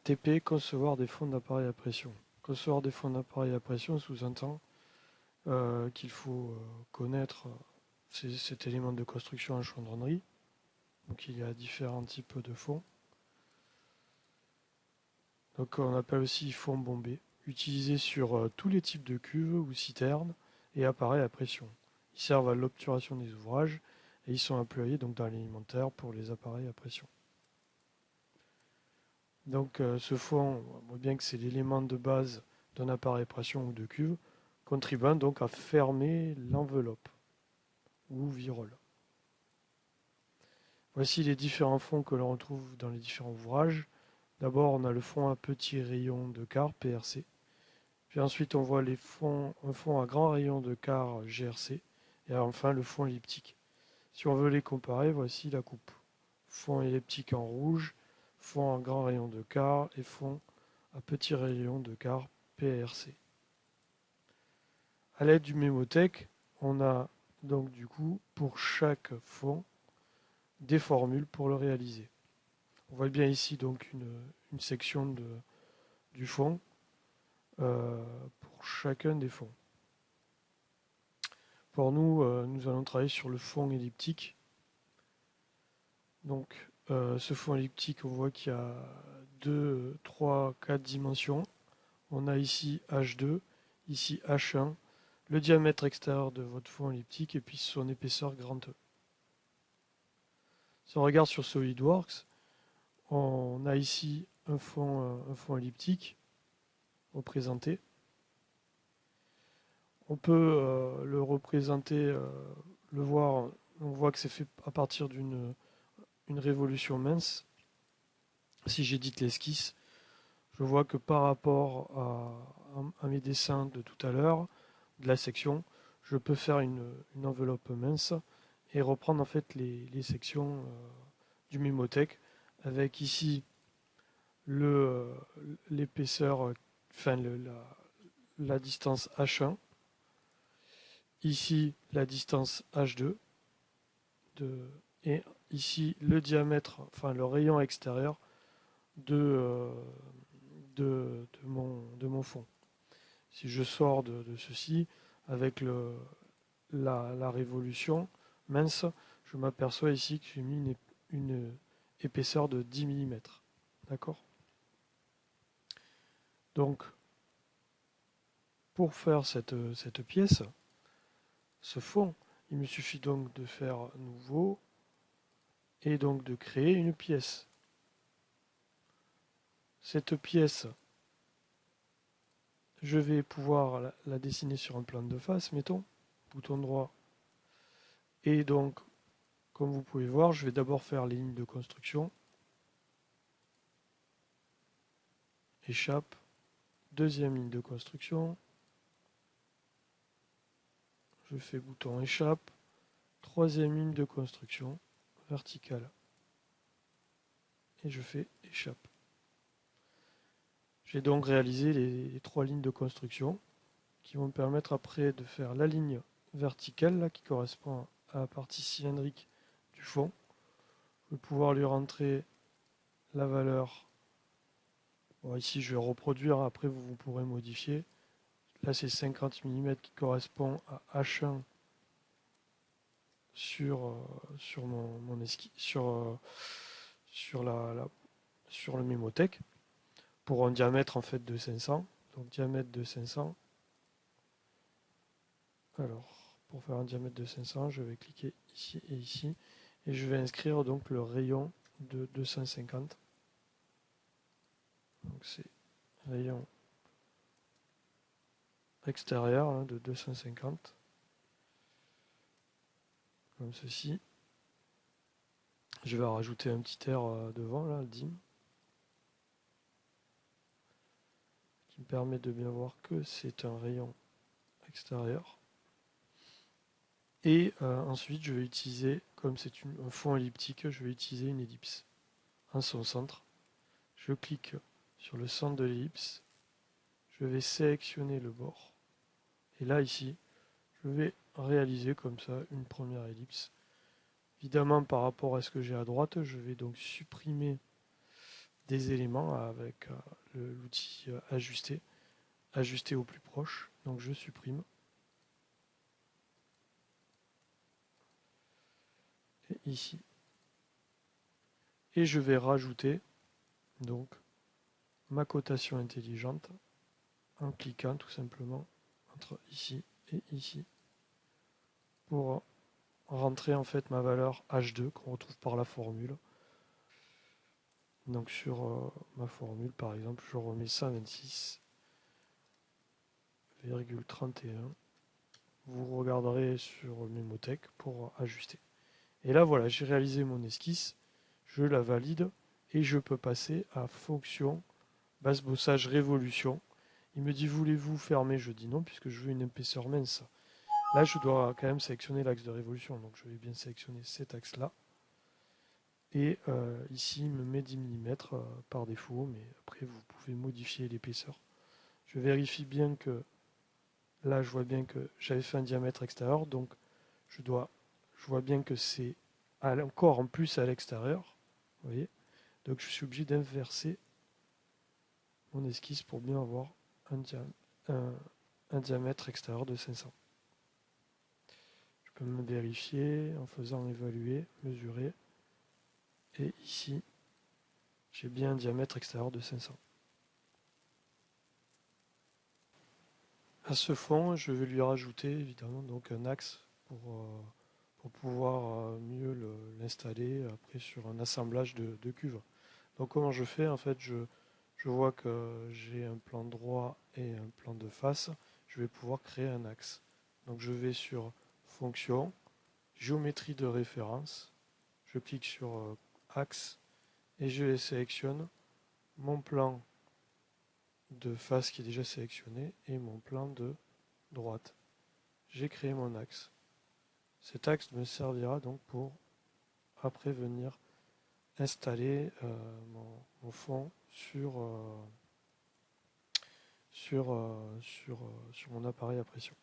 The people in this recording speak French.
TP, concevoir des fonds d'appareil à pression. Concevoir des fonds d'appareil à pression sous-entend qu'il faut connaître cet élément de construction en chaudronnerie. Donc il y a différents types de fonds. Donc on appelle aussi fonds bombés, utilisés sur tous les types de cuves ou citernes et appareils à pression. Ils servent à l'obturation des ouvrages et ils sont employés donc dans l'alimentaire pour les appareils à pression. Donc ce fond, on voit bien que c'est l'élément de base d'un appareil à pression ou de cuve, contribuant donc à fermer l'enveloppe ou virole. Voici les différents fonds que l'on retrouve dans les différents ouvrages. D'abord, on a le fond à petit rayon de quart, PRC. Puis ensuite, on voit un fond à grand rayon de quart, GRC. Et enfin, le fond elliptique. Si on veut les comparer, voici la coupe. Fond elliptique en rouge, fond à grand rayon de quart et fond à petit rayon de quart, PRC. À l'aide du mémothèque, on a donc du coup pour chaque fond des formules pour le réaliser. On voit bien ici donc une section du fond pour chacun des fonds. Pour nous, nous allons travailler sur le fond elliptique. Donc ce fond elliptique, on voit qu'il y a 2, 3, 4 dimensions. On a ici H2, ici H1, le diamètre extérieur de votre fond elliptique et puis son épaisseur grand E. Si on regarde sur SolidWorks, on a ici un fond elliptique représenté. On peut le représenter, le voir, on voit que c'est fait à partir d'une révolution mince. Si j'édite l'esquisse, je vois que par rapport à mes dessins de tout à l'heure, de la section, je peux faire une enveloppe mince et reprendre en fait les sections du mémothèque avec ici l'épaisseur, enfin la distance H1, ici la distance H2 et ici le diamètre, enfin le rayon extérieur de mon fond. Si je sors de ceci avec la révolution mince, je m'aperçois ici que j'ai mis une épaisseur de 10 mm. D'accord? Donc, pour faire cette pièce, ce fond, il me suffit donc de faire nouveau et donc de créer une pièce. Cette pièce, je vais pouvoir la dessiner sur un plan de face, mettons, bouton droit. Et donc, comme vous pouvez voir, je vais d'abord faire les lignes de construction. Échappe. Deuxième ligne de construction. Je fais bouton échappe. Troisième ligne de construction verticale. Et je fais échappe. J'ai donc réalisé les 3 lignes de construction qui vont me permettre après de faire la ligne verticale là, qui correspond à la partie cylindrique du fond. Je vais pouvoir lui rentrer la valeur. Bon, ici je vais reproduire, après vous pourrez modifier. Là c'est 50 mm qui correspond à H1 sur mon esquisse, sur le mémothèque pour un diamètre en fait de 500. Donc diamètre de 500. Alors, pour faire un diamètre de 500, je vais cliquer ici et ici et je vais inscrire donc le rayon de 250. Donc c'est rayon extérieur hein, de 250 comme ceci. Je vais rajouter un petit R devant là, dim, qui me permet de bien voir que c'est un rayon extérieur. Et ensuite je vais utiliser, comme c'est un fond elliptique, je vais utiliser une ellipse en son centre. Je clique sur le centre de l'ellipse, je vais sélectionner le bord. Et là ici, je vais réaliser comme ça une première ellipse. Évidemment par rapport à ce que j'ai à droite, je vais donc supprimer des éléments avec l'outil ajuster, ajuster au plus proche. Donc je supprime. Et ici. Et je vais rajouter donc ma cotation intelligente en cliquant tout simplement entre ici et ici pour rentrer en fait ma valeur H2 qu'on retrouve par la formule. Donc sur ma formule par exemple je remets 126,31. Vous regarderez sur Mémotech pour ajuster. Et là voilà, j'ai réalisé mon esquisse, je la valide et je peux passer à fonction base bossage révolution. Il me dit voulez-vous fermer? Je dis non puisque je veux une épaisseur mince. Là je dois quand même sélectionner l'axe de révolution, donc je vais bien sélectionner cet axe là. Et ici il me met 10 mm par défaut, mais après vous pouvez modifier l'épaisseur. Je vérifie bien que là je vois bien que j'avais fait un diamètre extérieur, donc je vois bien que c'est encore en plus à l'extérieur. Vous voyez, donc je suis obligé d'inverser mon esquisse pour bien avoir un diamètre extérieur de 500. Je peux me vérifier en faisant évaluer, mesurer. Et ici, j'ai bien un diamètre extérieur de 500. À ce fond, je vais lui rajouter évidemment donc un axe pour pouvoir mieux l'installer après sur un assemblage de cuves. Donc comment je fais? En fait, je vois que j'ai un plan droit et un plan de face. Je vais pouvoir créer un axe. Donc je vais sur fonction, géométrie de référence. Je clique sur axe et je sélectionne mon plan de face qui est déjà sélectionné et mon plan de droite. J'ai créé mon axe. Cet axe me servira donc pour après venir installer mon fond sur mon appareil à pression.